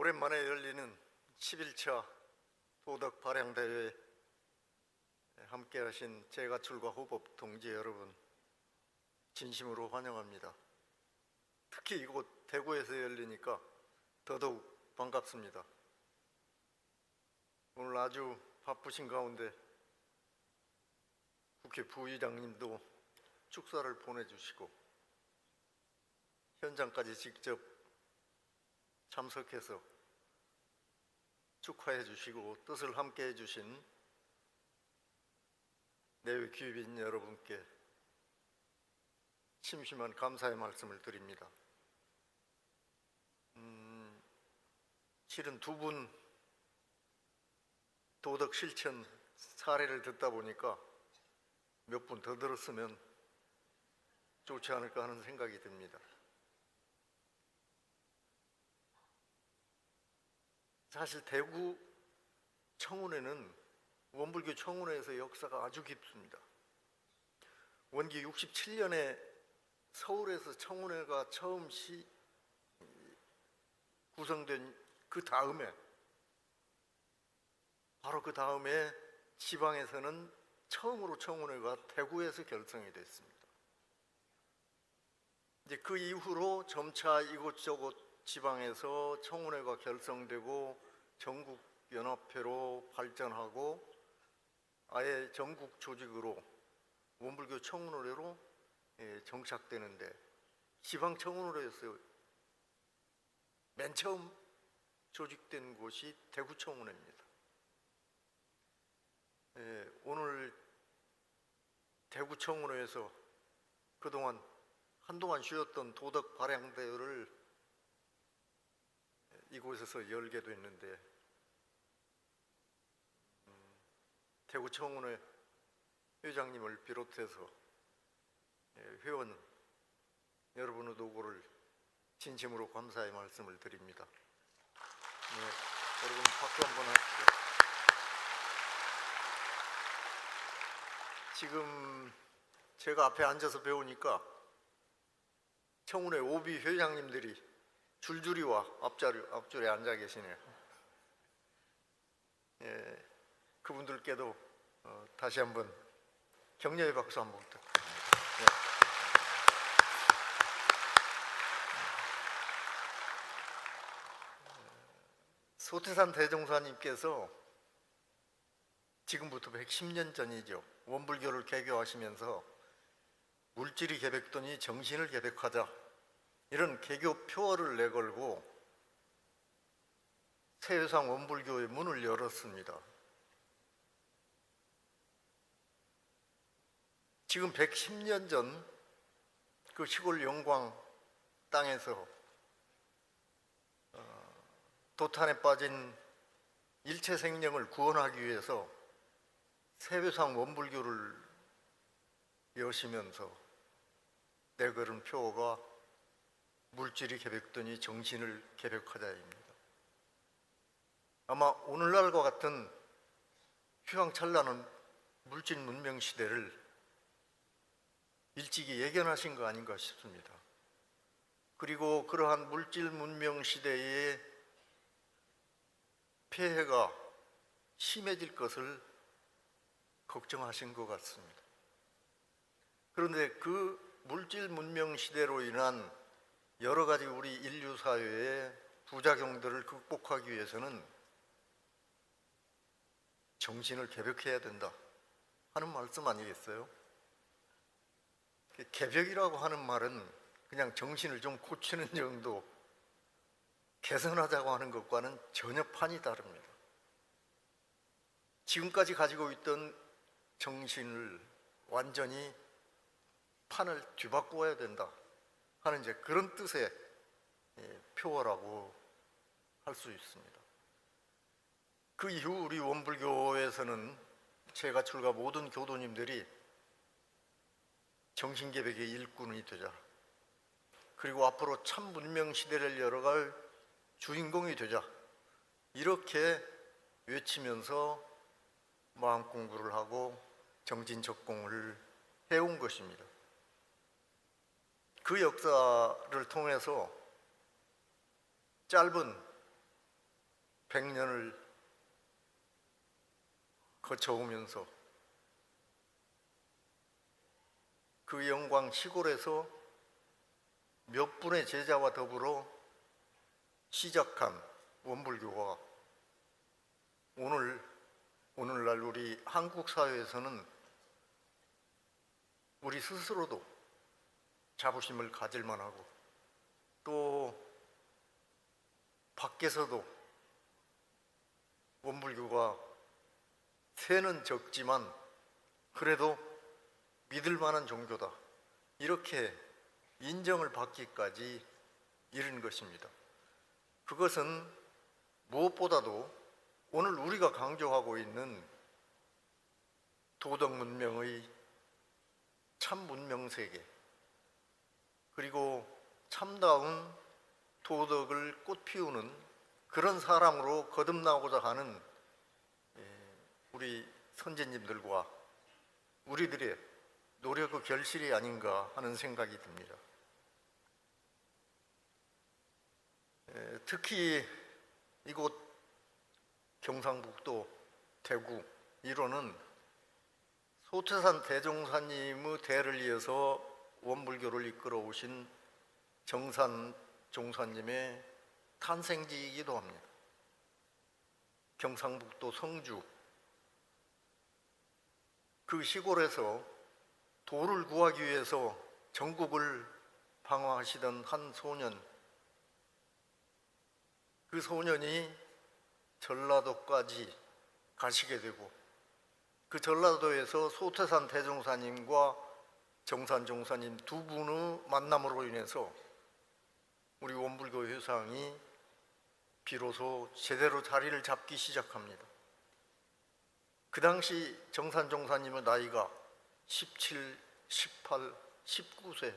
오랜만에 열리는 11차 도덕 발양대회에 함께하신 재가출과 호법 동지 여러분, 진심으로 환영합니다. 특히 이곳 대구에서 열리니까 더더욱 반갑습니다. 오늘 아주 바쁘신 가운데 국회 부의장님도 축사를 보내주시고 현장까지 직접 참석해서 축하해 주시고 뜻을 함께 해 주신 내외 귀빈 여러분께 심심한 감사의 말씀을 드립니다. 실은 두 분 도덕 실천 사례를 듣다 보니까 몇 분 더 들었으면 좋지 않을까 하는 생각이 듭니다. 사실 대구 청운회는 원불교 청운회에서 역사가 아주 깊습니다. 원기 67년에 서울에서 청운회가 처음 구성된 바로 그 다음에 지방에서는 처음으로 청운회가 대구에서 결성이 됐습니다. 이제 그 이후로 점차 이곳저곳 지방에서 청운회가 결성되고 전국 연합회로 발전하고 아예 전국 조직으로 원불교 청운회로 정착되는데, 지방 청운회에서 맨 처음 조직된 곳이 대구 청운회입니다. 오늘 대구 청운회에서 한동안 쉬었던 도덕 발양대회를 이곳에서 열게 됐는데, 대구 청운회 회장님을 비롯해서 회원 여러분의 노고를 진심으로 감사의 말씀을 드립니다. 여러분 박수 한번 하시죠. 지금 제가 앞에 앉아서 배우니까 청운회 오비 회장님들이 줄줄이 와 앞줄에 앉아 계시네요. 그분들께도 다시 한번 격려의 박수 한번 부탁드립니다. 소태산 대종사님께서 지금부터 110년 전이죠. 원불교를 개교하시면서 물질이 개벽더니 정신을 개벽하자, 이런 개교 표어를 내걸고 세회상 원불교의 문을 열었습니다. 지금 110년 전 그 시골 영광 땅에서 도탄에 빠진 일체 생명을 구원하기 위해서 세회상 원불교를 여시면서 내걸은 표어가 물질이 개벽더니 정신을 개벽하자입니다. 아마 오늘날과 같은 휘황찬란한 물질 문명 시대를 일찍이 예견하신 거 아닌가 싶습니다. 그리고 그러한 물질 문명 시대에 폐해가 심해질 것을 걱정하신 것 같습니다. 그런데 그 물질 문명 시대로 인한 여러 가지 우리 인류 사회의 부작용들을 극복하기 위해서는 정신을 개벽해야 된다 하는 말씀 아니겠어요? 개벽이라고 하는 말은 그냥 정신을 좀 고치는 정도, 개선하자고 하는 것과는 전혀 판이 다릅니다. 지금까지 가지고 있던 정신을 완전히 판을 뒤바꾸어야 된다 하는 이제 그런 뜻의 표어라고 할 수 있습니다. 그 이후 우리 원불교에서는 재가출과 모든 교도님들이 정신개벽의 일꾼이 되자, 그리고 앞으로 참 문명 시대를 열어갈 주인공이 되자, 이렇게 외치면서 마음 공부를 하고 정진 적공을 해온 것입니다. 그 역사를 통해서 짧은 100년을 거쳐오면서 그 영광 시골에서 몇 분의 제자와 더불어 시작한 원불교가 오늘날 우리 한국 사회에서는 우리 스스로도 자부심을 가질 만하고 또 밖에서도 원불교가 세는 적지만 그래도 믿을 만한 종교다, 이렇게 인정을 받기까지 이른 것입니다. 그것은 무엇보다도 오늘 우리가 강조하고 있는 도덕 문명의 참 문명 세계, 그리고 참다운 도덕을 꽃피우는 그런 사람으로 거듭나고자 하는 우리 선제님들과 우리들의 노력의 결실이 아닌가 하는 생각이 듭니다. 특히 이곳 경상북도 대구 일원은 소태산 대종사님의 대를 이어서 원불교를 이끌어 오신 정산 종사님의 탄생지이기도 합니다. 경상북도 성주 그 시골에서 도를 구하기 위해서 전국을 방황하시던 한 소년, 그 소년이 전라도까지 가시게 되고 그 전라도에서 소태산 대종사님과 정산 종사님 두 분의 만남으로 인해서 우리 원불교 회상이 비로소 제대로 자리를 잡기 시작합니다. 그 당시 정산 종사님의 나이가 17, 18, 19세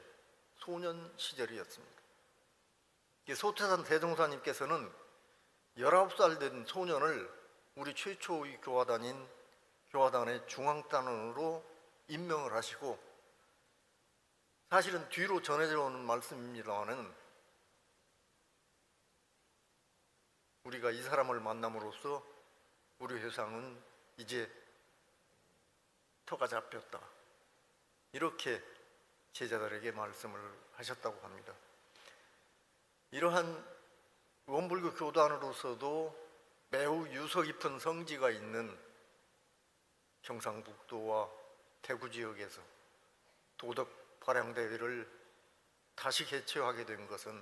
소년 시절이었습니다. 소태산 대종사님께서는 19살 된 소년을 우리 최초의 교화단인 교화단의 중앙단원으로 임명을 하시고, 사실은 뒤로 전해져 오는 말씀입니다마는 우리가 이 사람을 만남으로써 우리 회상은 이제 터가 잡혔다, 이렇게 제자들에게 말씀을 하셨다고 합니다. 이러한 원불교 교단으로서도 매우 유서 깊은 성지가 있는 경상북도와 대구 지역에서 도덕 발양대회를 다시 개최하게 된 것은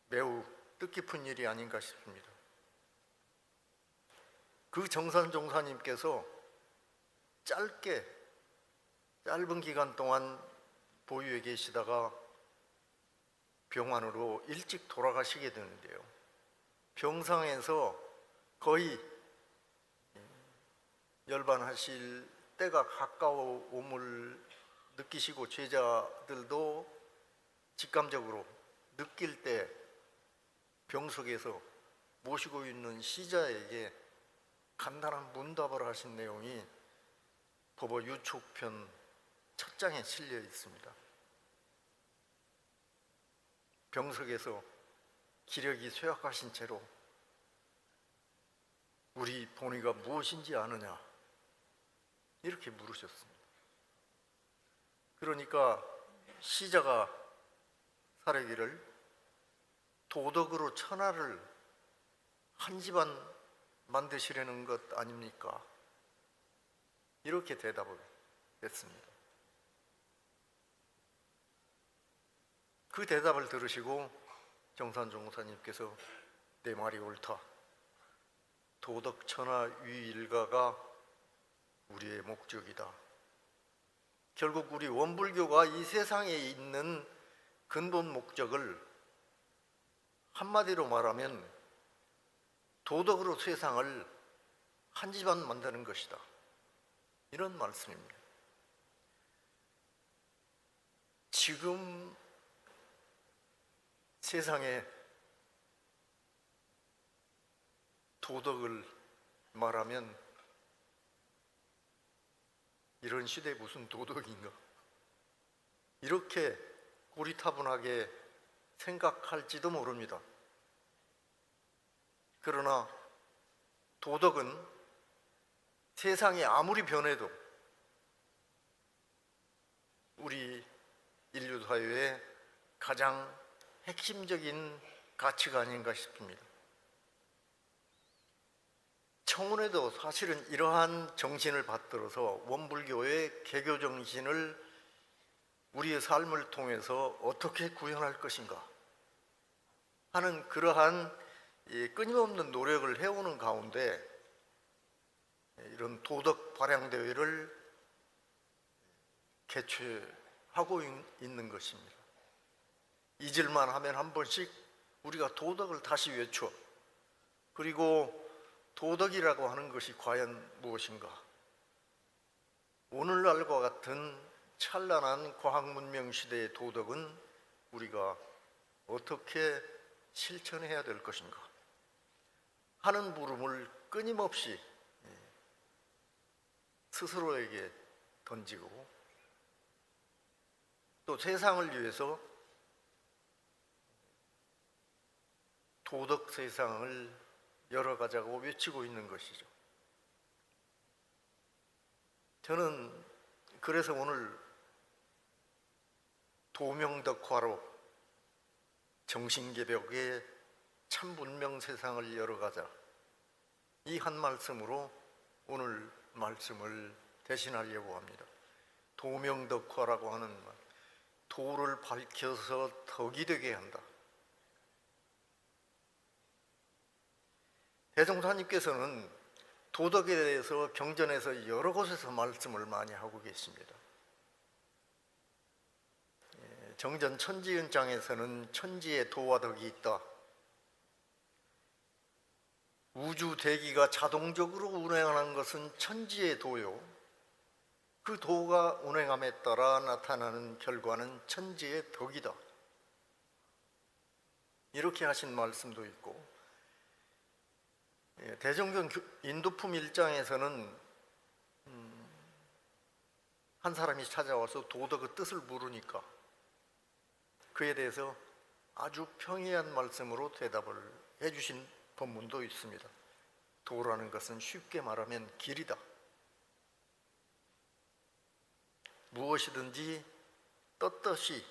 매우 뜻깊은 일이 아닌가 싶습니다. 그 정산 종사님께서 짧은 기간 동안 보유에 계시다가 병환으로 일찍 돌아가시게 되는데요. 병상에서 거의 열반하실 때가 가까움을 느끼시고 제자들도 직감적으로 느낄 때 병석에서 모시고 있는 시자에게 간단한 문답을 하신 내용이 법어 유촉편 첫 장에 실려 있습니다. 병석에서 기력이 쇠약하신 채로 우리 본의가 무엇인지 아느냐, 이렇게 물으셨습니다. 그러니까 시자가 사례기를 도덕으로 천하를 한 집안 만드시려는 것 아닙니까? 이렇게 대답을 했습니다. 그 대답을 들으시고 정산 종사님께서 내 말이 옳다, 도덕 천하 유일가가 우리의 목적이다. 결국 우리 원불교가 이 세상에 있는 근본 목적을 한마디로 말하면 도덕으로 세상을 한 집안 만드는 것이다, 이런 말씀입니다. 지금 세상에 도덕을 말하면 이런 시대에 무슨 도덕인가, 이렇게 고리타분하게 생각할지도 모릅니다. 그러나 도덕은 세상이 아무리 변해도 우리 인류 사회의 가장 핵심적인 가치가 아닌가 싶습니다. 청운에도 사실은 이러한 정신을 받들어서 원불교의 개교 정신을 우리의 삶을 통해서 어떻게 구현할 것인가 하는 그러한 끊임없는 노력을 해오는 가운데 이런 도덕 발양 대회를 개최하고 있는 것입니다. 잊을만 하면 한 번씩 우리가 도덕을 다시 외쳐, 그리고 도덕이라고 하는 것이 과연 무엇인가? 오늘날과 같은 찬란한 과학문명 시대의 도덕은 우리가 어떻게 실천해야 될 것인가 하는 물음을 끊임없이 스스로에게 던지고, 또 세상을 위해서 도덕 세상을 열어가자고 외치고 있는 것이죠. 저는 그래서 오늘 도명덕화로 정신개벽의 참문명 세상을 열어가자, 이 한 말씀으로 오늘 말씀을 대신하려고 합니다. 도명덕화라고 하는 말, 도를 밝혀서 덕이 되게 한다. 대종사님께서는 도덕에 대해서 경전에서 여러 곳에서 말씀을 많이 하고 계십니다. 정전 천지연장에서는 천지에 도와 덕이 있다. 우주 대기가 자동적으로 운행하는 것은 천지의 도요, 그 도가 운행함에 따라 나타나는 결과는 천지의 덕이다. 이렇게 하신 말씀도 있고, 대종경 인도품 1장에서는 한 사람이 찾아와서 도덕의 뜻을 물으니까 그에 대해서 아주 평이한 말씀으로 대답을 해주신 본문도 있습니다. 도라는 것은 쉽게 말하면 길이다. 무엇이든지 떳떳이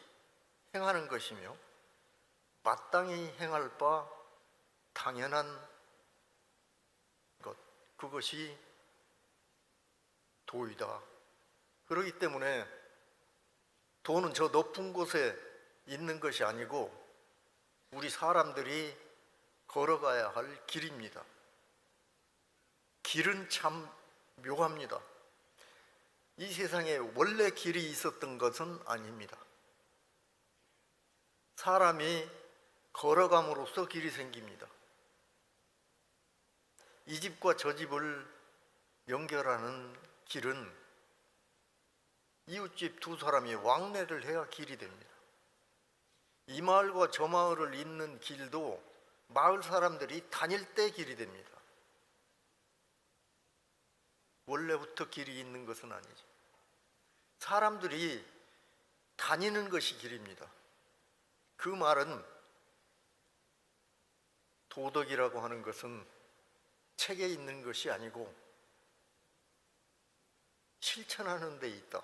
행하는 것이며 마땅히 행할 바 당연한 것, 그것이 도이다. 그렇기 때문에 도는 저 높은 곳에 있는 것이 아니고 우리 사람들이 걸어가야 할 길입니다. 길은 참 묘합니다. 이 세상에 원래 길이 있었던 것은 아닙니다. 사람이 걸어감으로써 길이 생깁니다. 이 집과 저 집을 연결하는 길은 이웃집 두 사람이 왕래를 해야 길이 됩니다. 이 마을과 저 마을을 잇는 길도 마을 사람들이 다닐 때 길이 됩니다. 원래부터 길이 있는 것은 아니죠. 사람들이 다니는 것이 길입니다. 그 말은 도덕이라고 하는 것은 책에 있는 것이 아니고 실천하는 데 있다.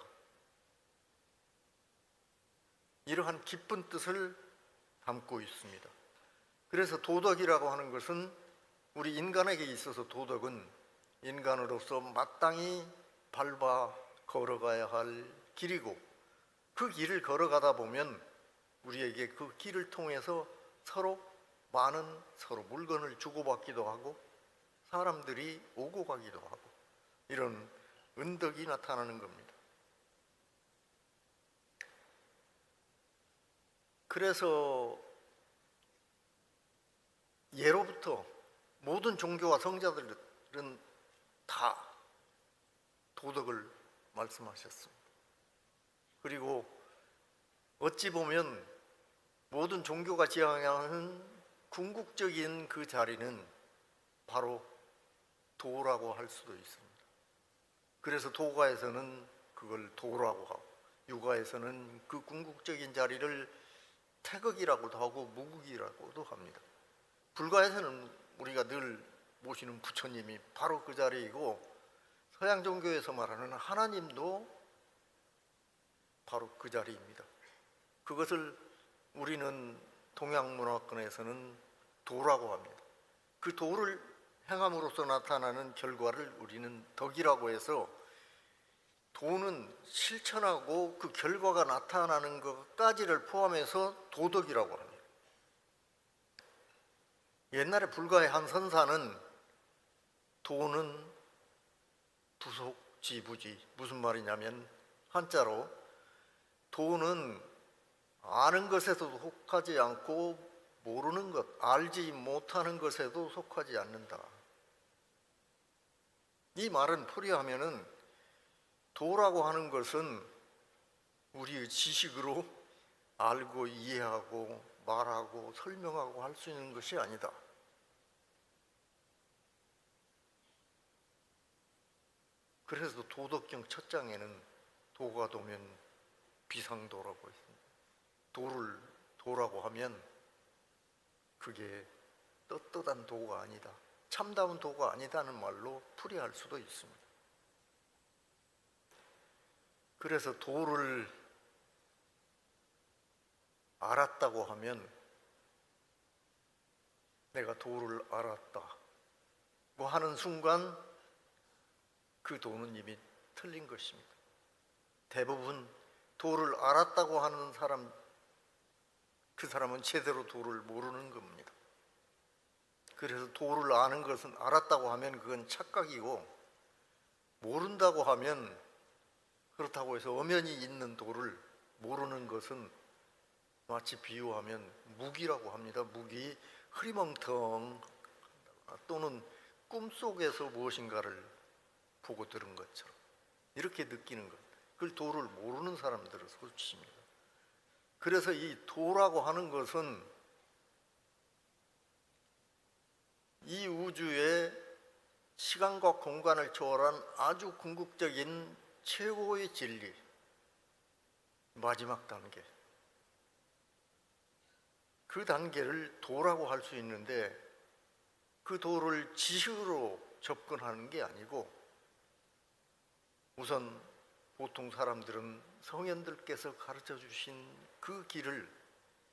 이러한 깊은 뜻을 담고 있습니다. 그래서 도덕이라고 하는 것은 우리 인간에게 있어서 도덕은 인간으로서 마땅히 밟아 걸어가야 할 길이고, 그 길을 걸어가다 보면 우리에게 그 길을 통해서 서로 물건을 주고받기도 하고 사람들이 오고 가기도 하고 이런 은덕이 나타나는 겁니다. 그래서 예로부터 모든 종교와 성자들은 다 도덕을 말씀하셨습니다. 그리고 어찌 보면 모든 종교가 지향하는 궁극적인 그 자리는 바로 도라고 할 수도 있습니다. 그래서 도가에서는 그걸 도라고 하고, 유가에서는 그 궁극적인 자리를 태극이라고도 하고 무극이라고도 합니다. 불가에서는 우리가 늘 모시는 부처님이 바로 그 자리이고, 서양 종교에서 말하는 하나님도 바로 그 자리입니다. 그것을 우리는 동양 문화권에서는 도라고 합니다. 그 도를 행함으로써 나타나는 결과를 우리는 덕이라고 해서, 도는 실천하고 그 결과가 나타나는 것까지를 포함해서 도덕이라고 합니다. 옛날에 불가의 한 선사는 도는 부속지부지, 무슨 말이냐면 한자로 도는 아는 것에도 속하지 않고 모르는 것, 알지 못하는 것에도 속하지 않는다. 이 말은 풀이하면은 도라고 하는 것은 우리의 지식으로 알고 이해하고 말하고 설명하고 할 수 있는 것이 아니다. 그래서 도덕경 첫 장에는 도가 도면 비상도라고 했습니다. 도를 도라고 하면 그게 떳떳한 도가 아니다, 참다운 도가 아니다는 말로 풀이할 수도 있습니다. 그래서 도를 알았다고 하면, 내가 도를 알았다 뭐 하는 순간 그 도는 이미 틀린 것입니다. 대부분 도를 알았다고 하는 사람, 그 사람은 제대로 도를 모르는 겁니다. 그래서 도를 아는 것은, 알았다고 하면 그건 착각이고, 모른다고 하면, 그렇다고 해서 엄연히 있는 도를 모르는 것은 마치 비유하면 무기라고 합니다. 무기, 흐리멍텅 또는 꿈속에서 무엇인가를 보고 들은 것처럼 이렇게 느끼는 것, 그걸 도를 모르는 사람들을 소치입니다. 그래서 이 도라고 하는 것은 이 우주의 시간과 공간을 초월한 아주 궁극적인 최고의 진리, 마지막 단계, 그 단계를 도라고 할 수 있는데, 그 도를 지식으로 접근하는 게 아니고, 우선 보통 사람들은 성현들께서 가르쳐 주신 그 길을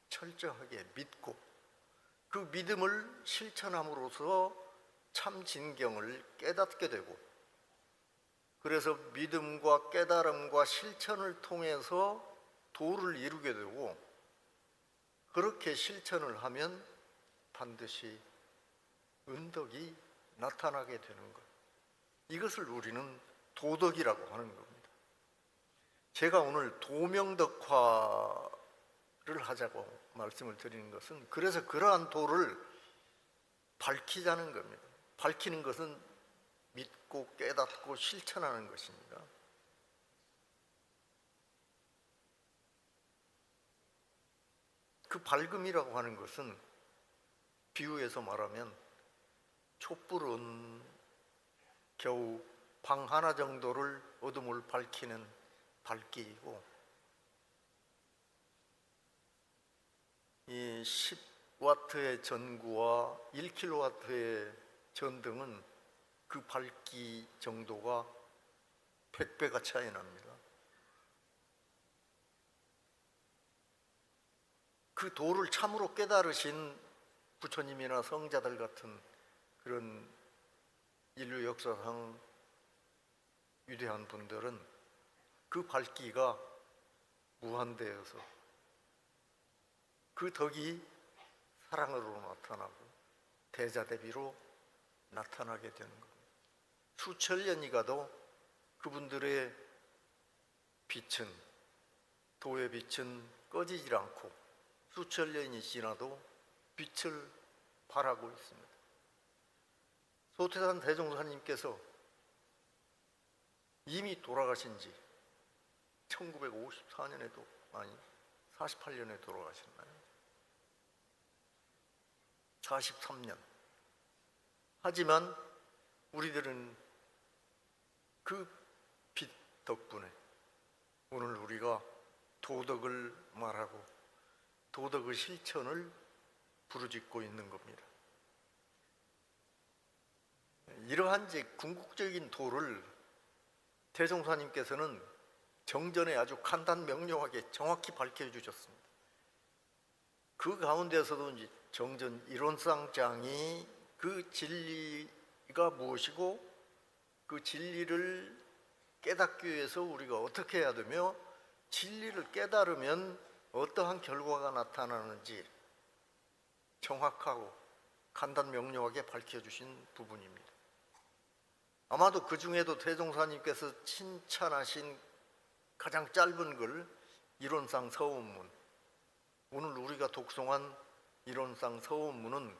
철저하게 믿고, 그 믿음을 실천함으로써 참 진경을 깨닫게 되고, 그래서 믿음과 깨달음과 실천을 통해서 도를 이루게 되고, 그렇게 실천을 하면 반드시 은덕이 나타나게 되는 것, 이것을 우리는 도덕이라고 하는 겁니다. 제가 오늘 도명덕화를 하자고 말씀을 드리는 것은, 그래서 그러한 도를 밝히자는 겁니다. 밝히는 것은 믿고 깨닫고 실천하는 것입니다. 그 밝음이라고 하는 것은 비유해서 말하면 촛불은 겨우 방 하나 정도를 어둠을 밝히는 밝기이고, 이 10W의 전구와 1kW의 전등은 그 밝기 정도가 100배가 차이 납니다. 그 도를 참으로 깨달으신 부처님이나 성자들 같은 그런 인류 역사상 위대한 분들은 그 밝기가 무한대여서 그 덕이 사랑으로 나타나고 대자대비로 나타나게 되는 겁니다. 수천 년이 가도 그분들의 빛은, 도의 빛은 꺼지질 않고 수천 년이 지나도 빛을 발하고 있습니다. 소태산 대종사님께서 이미 돌아가신 지 1954년에도, 아니 48년에 돌아가셨나요? 43년. 하지만 우리들은 그 빛 덕분에 오늘 우리가 도덕을 말하고 도덕의 실천을 부르짖고 있는 겁니다. 이러한 이제 궁극적인 도를 대종사님께서는 정전에 아주 간단 명료하게 정확히 밝혀주셨습니다. 그 가운데서도 이제 정전 이론상장이 그 진리가 무엇이고 그 진리를 깨닫기 위해서 우리가 어떻게 해야 되며 진리를 깨달으면 어떠한 결과가 나타나는지 정확하고 간단 명료하게 밝혀주신 부분입니다. 아마도 그 중에도 대종사님께서 칭찬하신 가장 짧은 글 이론상 서원문, 오늘 우리가 독송한 이론상 서원문은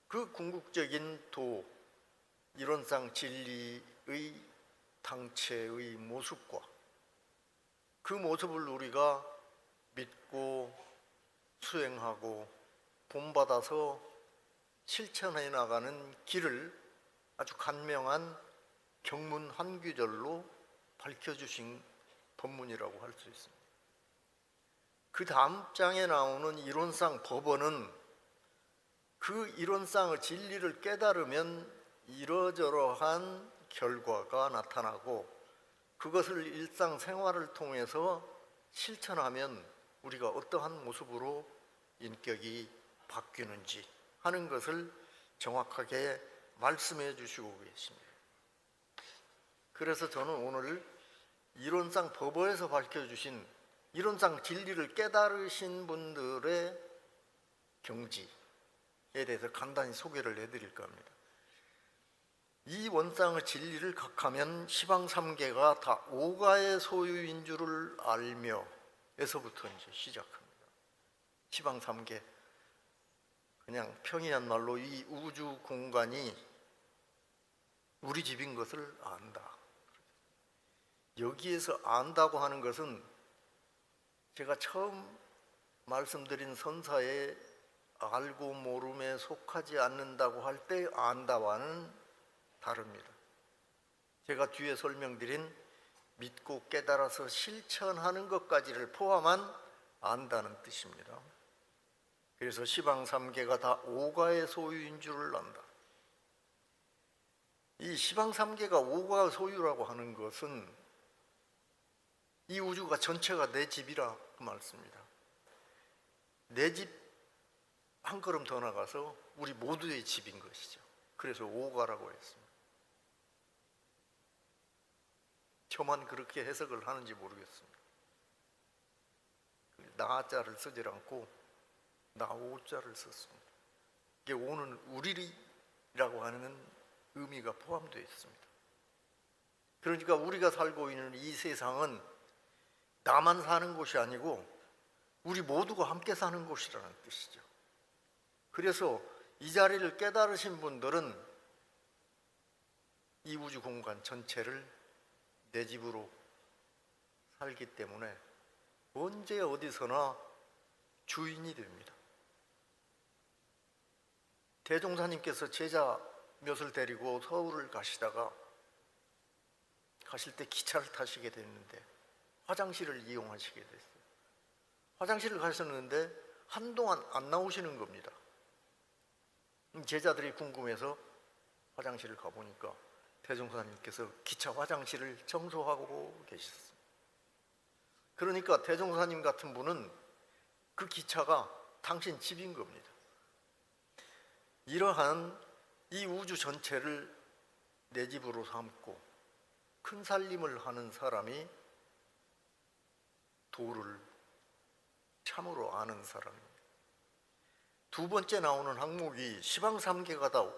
그 궁극적인 도, 이론상 진리의 당체의 모습과 그 모습을 우리가 믿고 수행하고 본받아서 실천해 나가는 길을 아주 간명한 경문 한 구절로 밝혀주신 법문이라고 할 수 있습니다. 그 다음 장에 나오는 이론상 법원은 그 이론상의 진리를 깨달으면 이러저러한 결과가 나타나고 그것을 일상생활을 통해서 실천하면 우리가 어떠한 모습으로 인격이 바뀌는지 하는 것을 정확하게 말씀해 주시고 계십니다. 그래서 저는 오늘 이론상 법어에서 밝혀주신 이론상 진리를 깨달으신 분들의 경지에 대해서 간단히 소개를 해드릴까 합니다. 이 원상의 진리를 각하면 시방삼계가 다 오가의 소유인 줄을 알며 에서부터 이제 시작합니다. 시방삼계, 그냥 평이한 말로 이 우주 공간이 우리 집인 것을 안다. 여기에서 안다고 하는 것은 제가 처음 말씀드린 선사에 알고 모름에 속하지 않는다고 할 때 안다와는 다릅니다. 제가 뒤에 설명드린 믿고 깨달아서 실천하는 것까지를 포함한 안다는 뜻입니다. 그래서 시방삼계가 다 오가의 소유인 줄을 안다. 이 시방삼계가 오가의 소유라고 하는 것은 이 우주가 전체가 내 집이라 그 말씀입니다. 내 집 한 걸음 더 나가서 우리 모두의 집인 것이죠. 그래서 오가라고 했습니다. 저만 그렇게 해석을 하는지 모르겠습니다. 나자를 쓰지 않고 나오자를 썼습니다. 이게 오는 우리라고 하는 의미가 포함되어 있습니다. 그러니까 우리가 살고 있는 이 세상은 나만 사는 곳이 아니고 우리 모두가 함께 사는 곳이라는 뜻이죠. 그래서 이 자리를 깨달으신 분들은 이 우주 공간 전체를 내 집으로 살기 때문에 언제 어디서나 주인이 됩니다. 대종사님께서 제자 몇을 데리고 서울을 가시다가 가실 때 기차를 타시게 됐는데 화장실을 이용하시게 됐어요. 화장실을 가셨는데 한동안 안 나오시는 겁니다. 제자들이 궁금해서 화장실을 가보니까 대종사님께서 기차 화장실을 청소하고 계셨습니다. 그러니까 대종사님 같은 분은 그 기차가 당신 집인 겁니다. 이러한 이 우주 전체를 내 집으로 삼고 큰 살림을 하는 사람이 도를 참으로 아는 사람입니다. 두 번째 나오는 항목이 시방삼계가 다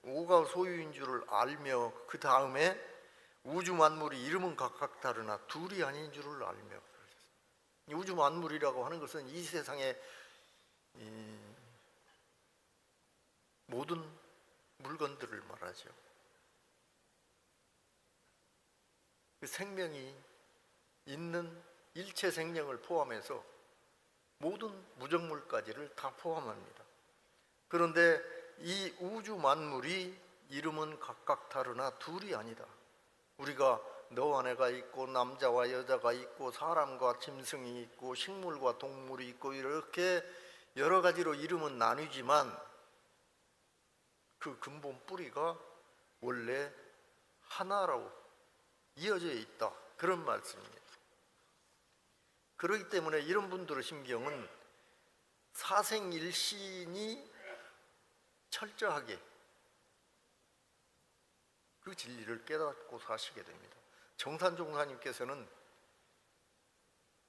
오가 소유인 줄을 알며 그 다음에 우주 만물이 이름은 각각 다르나 둘이 아닌 줄을 알며. 이 우주 만물이라고 하는 것은 이 세상의 모든 물건들을 말하죠. 그 생명이 있는 일체 생명을 포함해서 모든 무정물까지를 다 포함합니다. 그런데 이 우주 만물이 이름은 각각 다르나 둘이 아니다. 우리가 너와 내가 있고 남자와 여자가 있고 사람과 짐승이 있고 식물과 동물이 있고 이렇게 여러 가지로 이름은 나뉘지만 그 근본 뿌리가 원래 하나로 이어져 있다, 그런 말씀입니다. 그렇기 때문에 이런 분들의 심경은 사생일신이 철저하게 그 진리를 깨닫고 사시게 됩니다. 정산 종사님께서는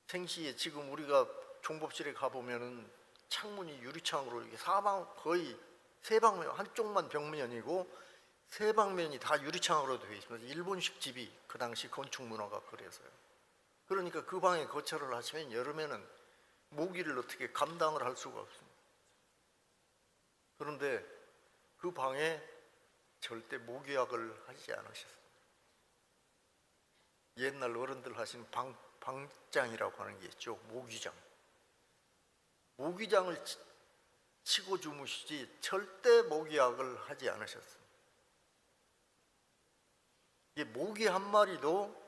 생시에 지금 우리가 종법실에 가보면은 창문이 유리창으로 이렇게 거의 세 방면, 한쪽만 벽면이고 세 방면이 다 유리창으로 되어 있습니다. 일본식 집이 그 당시 건축 문화가 그래서요. 그러니까 그 방에 거처를 하시면 여름에는 모기를 어떻게 감당을 할 수가 없습니다. 그런데 그 방에 절대 모기약을 하지 않으셨습니다. 옛날 어른들 하시는 방장이라고 하는 게 있죠. 모기장을 치고 주무시지 절대 모기약을 하지 않으셨습니다. 이 모기 한 마리도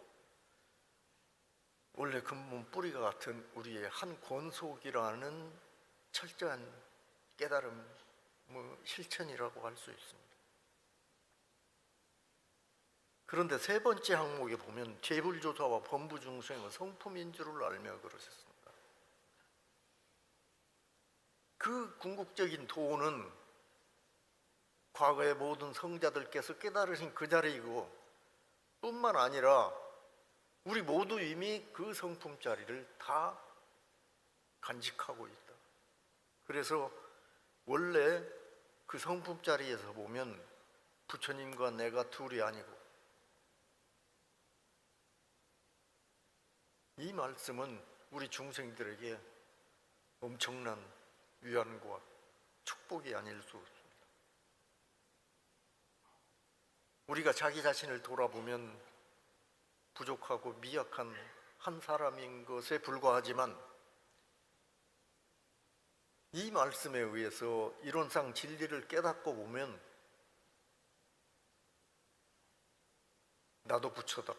원래 근본 뿌리가 같은 우리의 한 권속이라는 철저한 깨달음, 실천이라고 할 수 있습니다. 그런데 세 번째 항목에 보면 죄불조사와 범부중생의 성품인 줄을 알며 그러셨습니다. 그 궁극적인 도는 과거의 모든 성자들께서 깨달으신 그 자리이고 뿐만 아니라 우리 모두 이미 그 성품 자리를 다 간직하고 있다. 그래서 원래 그 성품 자리에서 보면 부처님과 내가 둘이 아니고, 이 말씀은 우리 중생들에게 엄청난 위안과 축복이 아닐 수 없습니다. 우리가 자기 자신을 돌아보면 부족하고 미약한 한 사람인 것에 불과하지만 이 말씀에 의해서 이론상 진리를 깨닫고 보면 나도 부처다,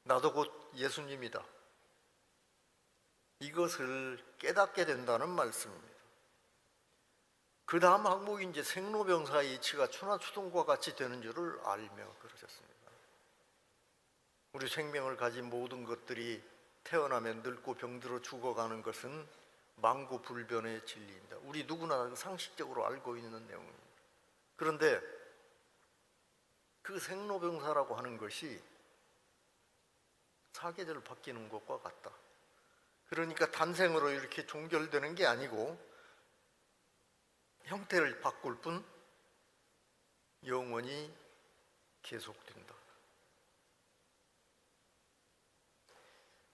나도 곧 예수님이다, 이것을 깨닫게 된다는 말씀입니다. 그 다음 항목이 이제 생로병사의 이치가 추나추동과 같이 되는 줄을 알며 그러셨습니다. 우리 생명을 가진 모든 것들이 태어나면 늙고 병들어 죽어가는 것은 만고불변의 진리입니다. 우리 누구나 상식적으로 알고 있는 내용입니다. 그런데 그 생로병사라고 하는 것이 사계절 바뀌는 것과 같다. 그러니까 단생으로 이렇게 종결되는 게 아니고 형태를 바꿀 뿐 영원히 계속된다.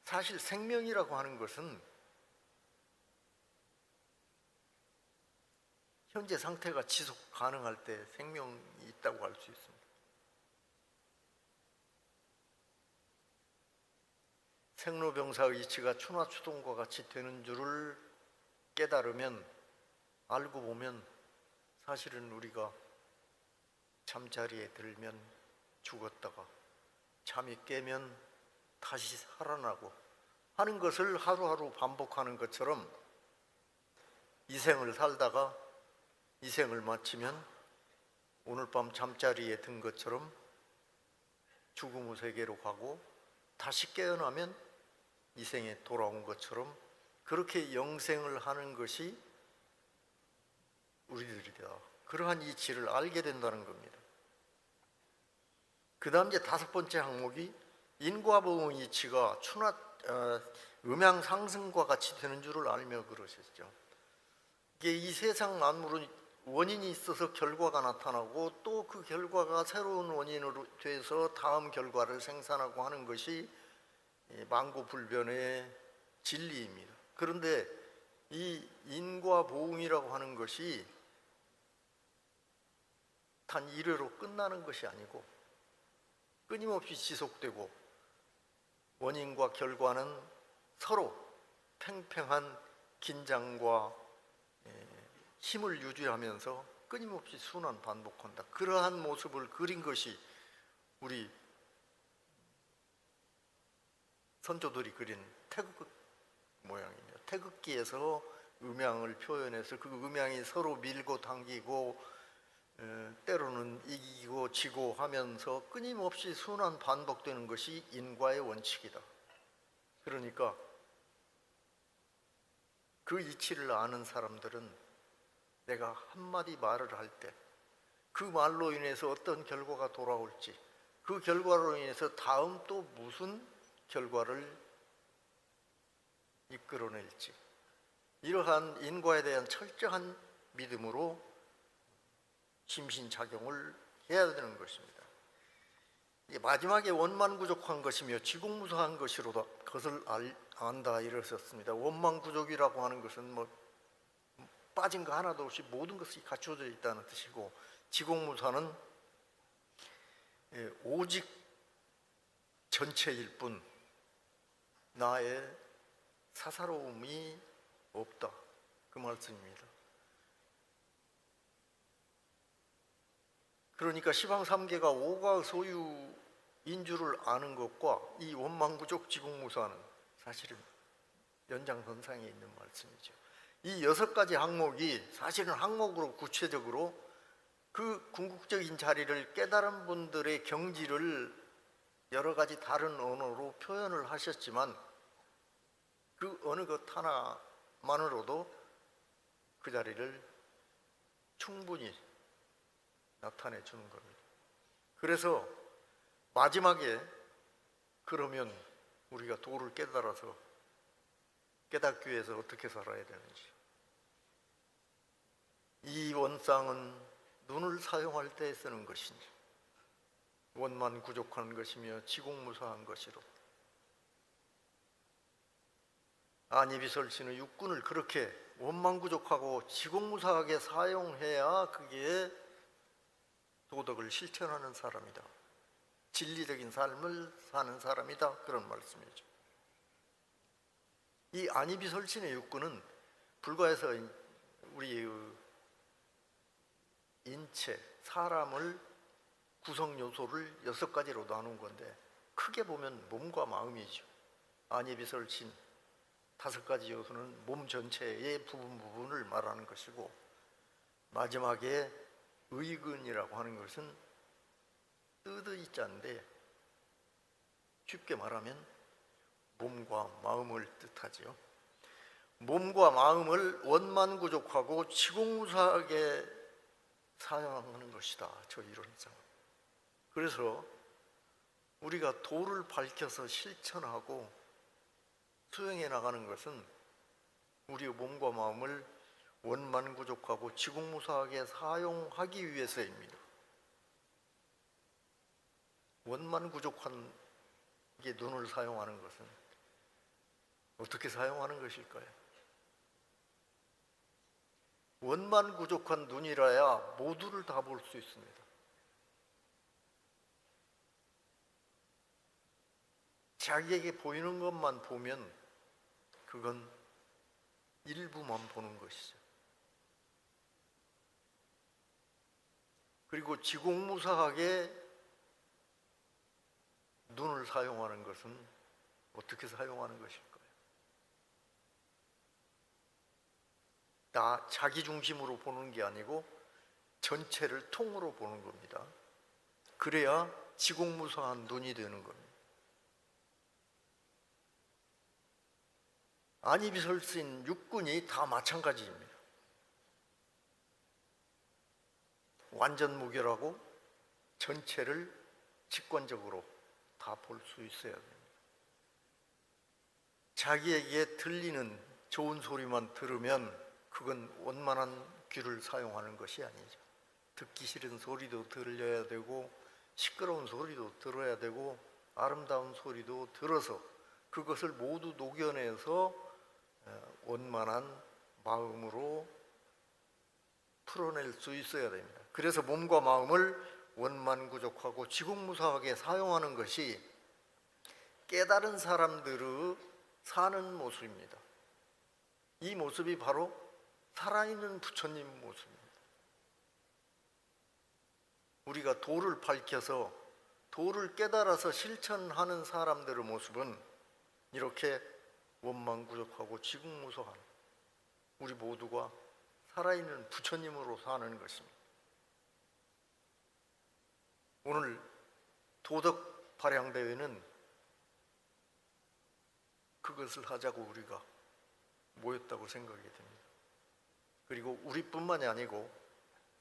사실 생명이라고 하는 것은 현재 상태가 지속 가능할 때 생명이 있다고 할 수 있습니다. 생로병사의 이치가 추나추동과 같이 되는 줄을 깨달으면, 알고 보면 사실은 우리가 잠자리에 들면 죽었다가 잠이 깨면 다시 살아나고 하는 것을 하루하루 반복하는 것처럼 이 생을 살다가 이 생을 마치면 오늘 밤 잠자리에 든 것처럼 죽음의 세계로 가고 다시 깨어나면 이 생에 돌아온 것처럼 그렇게 영생을 하는 것이 우리들이다. 그러한 이치를 알게 된다는 겁니다. 그 다음 이제 다섯 번째 항목이 인과보응의 이치가 음양 상승과 같이 되는 줄을 알며 그러셨죠. 이게 이 세상 만물은 원인이 있어서 결과가 나타나고 또 그 결과가 새로운 원인으로 돼서 다음 결과를 생산하고 하는 것이 만고불변의 진리입니다. 그런데 이 인과보응이라고 하는 것이 단 일회로 끝나는 것이 아니고 끊임없이 지속되고 원인과 결과는 서로 팽팽한 긴장과 힘을 유지하면서 끊임없이 순환 반복한다. 그러한 모습을 그린 것이 우리 선조들이 그린 태극 모양입니다. 태극기에서 음양을 표현해서 그 음양이 서로 밀고 당기고 때로는 이기고 지고 하면서 끊임없이 순환 반복되는 것이 인과의 원칙이다. 그러니까 그 이치를 아는 사람들은 내가 한마디 말을 할 때 그 말로 인해서 어떤 결과가 돌아올지, 그 결과로 인해서 다음 또 무슨 결과를 이끌어낼지, 이러한 인과에 대한 철저한 믿음으로 심신작용을 해야 되는 것입니다. 마지막에 원만구족한 것이며 지공무사한 것을 안다 이러셨습니다. 원만구족이라고 하는 것은 빠진 거 하나도 없이 모든 것이 갖춰져 있다는 뜻이고, 지공무사는 오직 전체일 뿐 나의 사사로움이 없다, 그 말씀입니다. 그러니까 시방삼계가 오가 소유인 줄을 아는 것과 이 원만구족 지공무사는 사실은 연장선상에 있는 말씀이죠. 이 6가지 항목이 사실은 항목으로 구체적으로 그 궁극적인 자리를 깨달은 분들의 경지를 여러 가지 다른 언어로 표현을 하셨지만, 그 어느 것 하나만으로도 그 자리를 충분히 나타내 주는 겁니다. 그래서 마지막에 그러면 우리가 도를 깨달아서 깨닫기 위해서 어떻게 살아야 되는지, 이 원상은 눈을 사용할 때 쓰는 것이니 원만구족한 것이며 지공무사한 것이로, 안이비설신의 육군을 그렇게 원만구족하고 지공무사하게 사용해야 그게 도덕을 실천하는 사람이다, 진리적인 삶을 사는 사람이다, 그런 말씀이죠. 이 안이비설신의 육군은 불과해서 우리의 인체, 사람을 구성 요소를 6가지로 나눈 건데, 크게 보면 몸과 마음이죠. 안이비설신 5가지 요소는 몸 전체의 부분을 말하는 것이고, 마지막에 의근이라고 하는 것은 뜨의자인데 쉽게 말하면 몸과 마음을 뜻하지요. 몸과 마음을 원만구족하고 지공무사하게 사용하는 것이다, 저 이론상. 그래서 우리가 도를 밝혀서 실천하고 수행해 나가는 것은 우리의 몸과 마음을 원만구족하고 지공무사하게 사용하기 위해서입니다. 원만구족한 게 눈을 사용하는 것은 어떻게 사용하는 것일까요? 원만구족한 눈이라야 모두를 다 볼 수 있습니다. 자기에게 보이는 것만 보면 그건 일부만 보는 것이죠. 그리고 지공무사하게 눈을 사용하는 것은 어떻게 사용하는 것일까요? 나 자기 중심으로 보는 게 아니고 전체를 통으로 보는 겁니다. 그래야 지공무사한 눈이 되는 겁니다. 안이비설신 육군이 다 마찬가지입니다. 완전 무결하고 전체를 직관적으로 다 볼 수 있어야 됩니다. 자기에게 들리는 좋은 소리만 들으면 그건 원만한 귀를 사용하는 것이 아니죠. 듣기 싫은 소리도 들려야 되고, 시끄러운 소리도 들어야 되고, 아름다운 소리도 들어서 그것을 모두 녹여내서 원만한 마음으로 풀어낼 수 있어야 됩니다. 그래서 몸과 마음을 원만구족하고 지공무사하게 사용하는 것이 깨달은 사람들의 사는 모습입니다. 이 모습이 바로 살아있는 부처님 모습입니다. 우리가 도를 밝혀서 도를 깨달아서 실천하는 사람들의 모습은 이렇게 원만구족하고 지공무사한 우리 모두가 살아있는 부처님으로 사는 것입니다. 오늘 도덕 발양 대회는 그것을 하자고 우리가 모였다고 생각이 됩니다. 그리고 우리뿐만이 아니고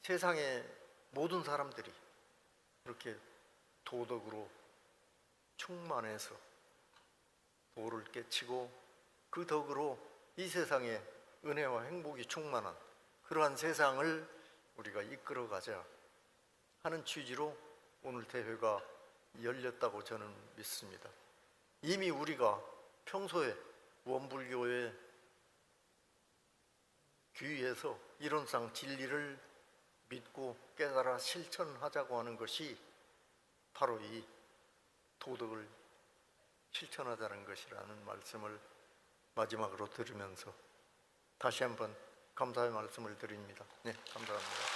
세상의 모든 사람들이 그렇게 도덕으로 충만해서 도를 깨치고 그 덕으로 이 세상에 은혜와 행복이 충만한 그러한 세상을 우리가 이끌어가자 하는 취지로 오늘 대회가 열렸다고 저는 믿습니다. 이미 우리가 평소에 원불교의 귀에서 이론상 진리를 믿고 깨달아 실천하자고 하는 것이 바로 이 도덕을 실천하자는 것이라는 말씀을 마지막으로 들으면서 다시 한번 감사의 말씀을 드립니다. 네, 감사합니다.